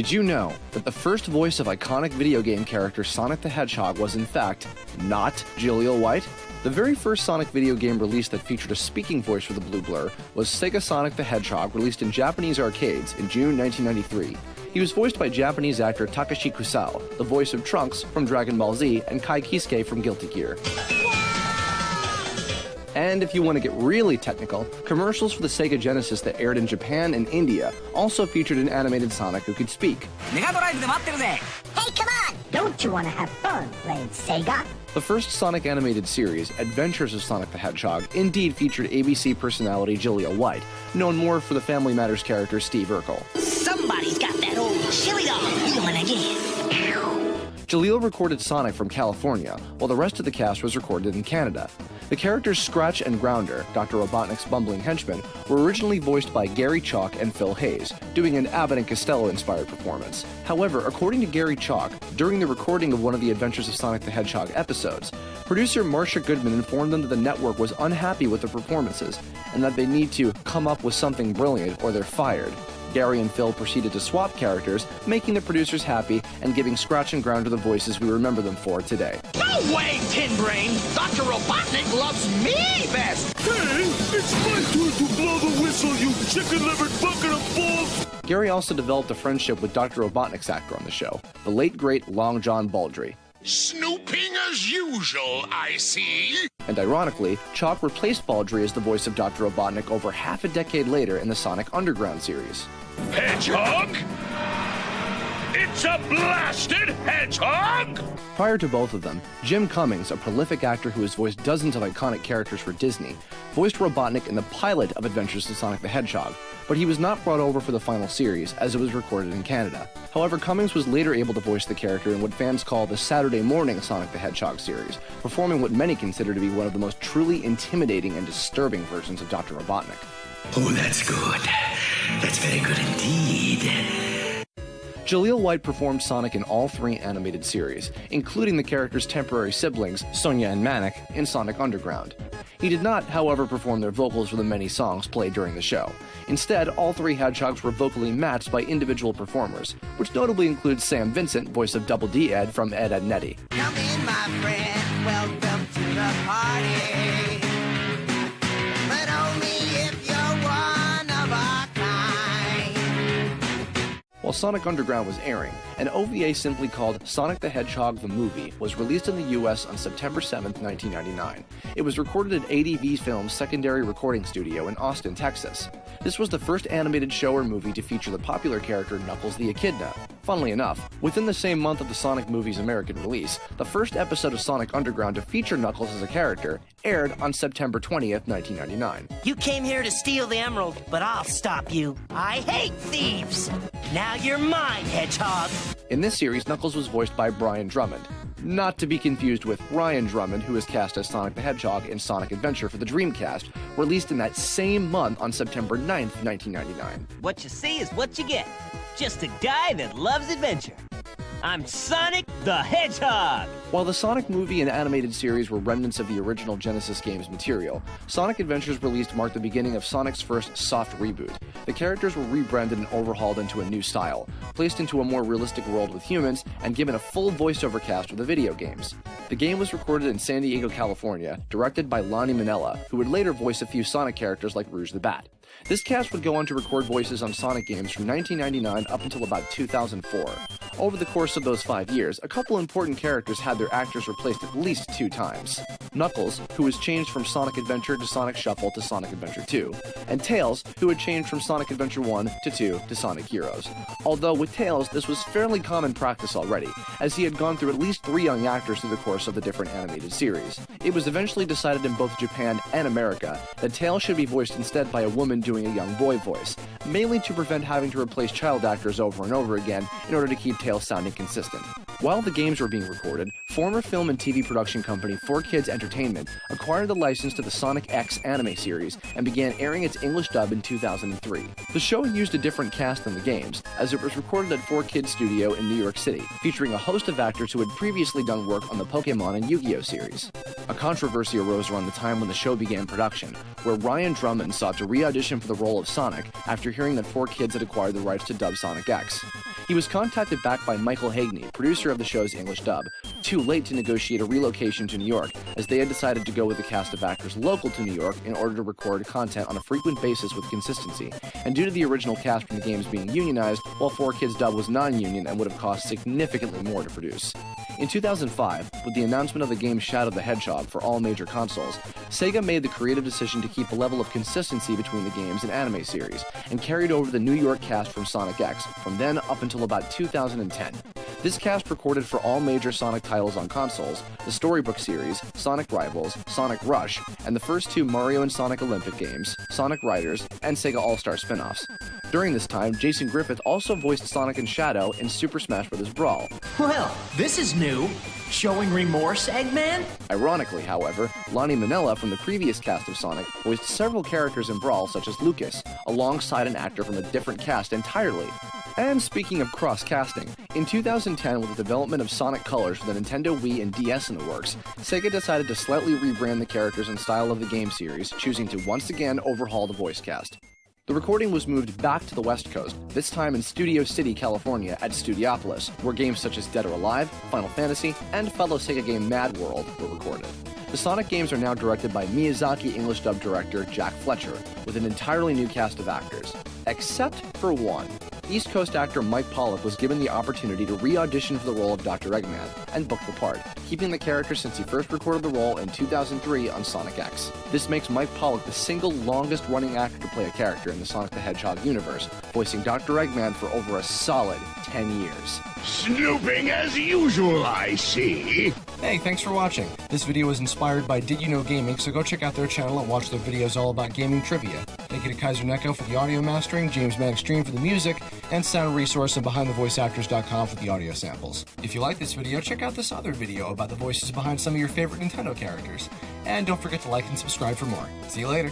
Did you know that the first voice of iconic video game character Sonic the Hedgehog was in fact not Jaleel White? The very first Sonic video game release that featured a speaking voice for the Blue Blur was Sega Sonic the Hedgehog, released in Japanese arcades in June 1993. He was voiced by Japanese actor Takeshi Kusao, the voice of Trunks from Dragon Ball Z and Kai Kisuke from Guilty Gear. And if you want to get really technical, commercials for the Sega Genesis that aired in Japan and India also featured an animated Sonic who could speak. Hey, come on! Don't you want to have fun playing Sega? The first Sonic animated series, Adventures of Sonic the Hedgehog, indeed featured ABC personality Jaleel White, known more for the Family Matters character Steve Urkel. Somebody's got that old chili dog feeling again. Jaleel recorded Sonic from California, while the rest of the cast was recorded in Canada. The characters Scratch and Grounder, Dr. Robotnik's bumbling henchmen, were originally voiced by Garry Chalk and Phil Hayes, doing an Abbott and Costello-inspired performance. However, according to Garry Chalk, during the recording of one of the Adventures of Sonic the Hedgehog episodes, producer Marsha Goodman informed them that the network was unhappy with the performances, and that they need to come up with something brilliant or they're fired. Garry and Phil proceeded to swap characters, making the producers happy and giving Scratch and Grounder the voices we remember them for today. No way, Tin Brain! Dr. Robotnik loves me best! Hey, it's my turn to blow the whistle, you chicken-livered bucket of balls! Garry also developed a friendship with Dr. Robotnik's actor on the show, the late great Long John Baldry. Snooping as usual, I see. And ironically, Chalk replaced Baldry as the voice of Dr. Robotnik over half a decade later in the Sonic Underground series. Hedgehog? It's a blasted hedgehog! Prior to both of them, Jim Cummings, a prolific actor who has voiced dozens of iconic characters for Disney, voiced Robotnik in the pilot of Adventures of Sonic the Hedgehog, but he was not brought over for the final series as it was recorded in Canada. However, Cummings was later able to voice the character in what fans call the Saturday morning Sonic the Hedgehog series, performing what many consider to be one of the most truly intimidating and disturbing versions of Dr. Robotnik. Oh, that's good. That's very good indeed. Jaleel White performed Sonic in all three animated series, including the character's temporary siblings, Sonia and Manic, in Sonic Underground. He did not, however, perform their vocals for the many songs played during the show. Instead, all three hedgehogs were vocally matched by individual performers, which notably includes Sam Vincent, voice of Double D Ed from Ed, Edd n Eddy. Come in, my friend, welcome to the party. But only if you're one of our kind. While Sonic Underground was airing, an OVA simply called Sonic the Hedgehog the Movie was released in the US on September 7, 1999. It was recorded at ADV Films' secondary recording studio in Austin, Texas. This was the first animated show or movie to feature the popular character Knuckles the Echidna. Funnily enough, within the same month of the Sonic movie's American release, the first episode of Sonic Underground to feature Knuckles as a character aired on September 20th, 1999. You came here to steal the emerald, but I'll stop you. I hate thieves! Now you're mine, Hedgehog! In this series, Knuckles was voiced by Brian Drummond, not to be confused with Ryan Drummond, who was cast as Sonic the Hedgehog in Sonic Adventure for the Dreamcast, released in that same month on September 9th, 1999. What you see is what you get. Just a guy that loves adventure. I'm Sonic the Hedgehog! While the Sonic movie and animated series were remnants of the original Genesis games material, Sonic Adventures released marked the beginning of Sonic's first soft reboot. The characters were rebranded and overhauled into a new style, placed into a more realistic world with humans, and given a full voiceover cast of the video games. The game was recorded in San Diego, California, directed by Lani Minella, who would later voice a few Sonic characters like Rouge the Bat. This cast would go on to record voices on Sonic games from 1999 up until about 2004. Over the course of those 5 years, a couple important characters had their actors replaced at least 2 times. Knuckles, who was changed from Sonic Adventure to Sonic Shuffle to Sonic Adventure 2, and Tails, who had changed from Sonic Adventure 1 to 2 to Sonic Heroes. Although with Tails, this was fairly common practice already, as he had gone through at least 3 young actors through the course of the different animated series. It was eventually decided in both Japan and America that Tails should be voiced instead by a woman doing a young boy voice, mainly to prevent having to replace child actors over and over again in order to keep Tails sounding consistent. While the games were being recorded, Former film and TV production company 4Kids Entertainment acquired the license to the Sonic X anime series and began airing its English dub in 2003. The show used a different cast than the games, as it was recorded at 4Kids Studio in New York City, featuring a host of actors who had previously done work on the Pokemon and Yu-Gi-Oh series. A controversy arose around the time when the show began production, where Ryan Drummond sought to re-audition for the role of Sonic after hearing that 4Kids had acquired the rights to dub Sonic X. He was contacted back by Michael Haigney, producer of the show's English dub, too late to negotiate a relocation to New York, as they had decided to go with a cast of actors local to New York in order to record content on a frequent basis with consistency, and due to the original cast from the games being unionized, while 4Kids dub was non-union and would have cost significantly more to produce. In 2005, with the announcement of the game Shadow the Hedgehog for all major consoles, Sega made the creative decision to keep a level of consistency between the games and anime series, and carried over the New York cast from Sonic X, from then up until about 2010. This cast recorded for all major Sonic titles on consoles, the Storybook series, Sonic Rivals, Sonic Rush, and the first two Mario and Sonic Olympic games, Sonic Riders, and Sega All-Star spin-offs. During this time, Jason Griffith also voiced Sonic and Shadow in Super Smash Bros. Brawl. Well, this is new. Showing remorse, Eggman? Ironically, however, Lani Minella from the previous cast of Sonic voiced several characters in Brawl such as Lucas, alongside an actor from a different cast entirely. And speaking of cross-casting, in 2010 with the development of Sonic Colors for the Nintendo Wii and DS in the works, Sega decided to slightly rebrand the characters and style of the game series, choosing to once again overhaul the voice cast. The recording was moved back to the West Coast, this time in Studio City, California at Studiopolis, where games such as Dead or Alive, Final Fantasy, and fellow Sega game Mad World were recorded. The Sonic games are now directed by Miyazaki English dub director Jack Fletcher, with an entirely new cast of actors. Except for one. East Coast actor Mike Pollock was given the opportunity to re-audition for the role of Dr. Eggman, and booked the part, keeping the character since he first recorded the role in 2003 on Sonic X. This makes Mike Pollock the single longest-running actor to play a character in the Sonic the Hedgehog universe, voicing Dr. Eggman for over a solid 10 years. Snooping as usual, I see. Hey, thanks for watching. This video was inspired by Did You Know Gaming, so go check out their channel and watch their videos all about gaming trivia. Thank you to Kaiserneko for the audio mastering, JamesmanXtreme for the music, and Sound Resource and BehindTheVoiceActors.com for the audio samples. If you like this video, check out this other video about the voices behind some of your favorite Nintendo characters. And don't forget to like and subscribe for more. See you later.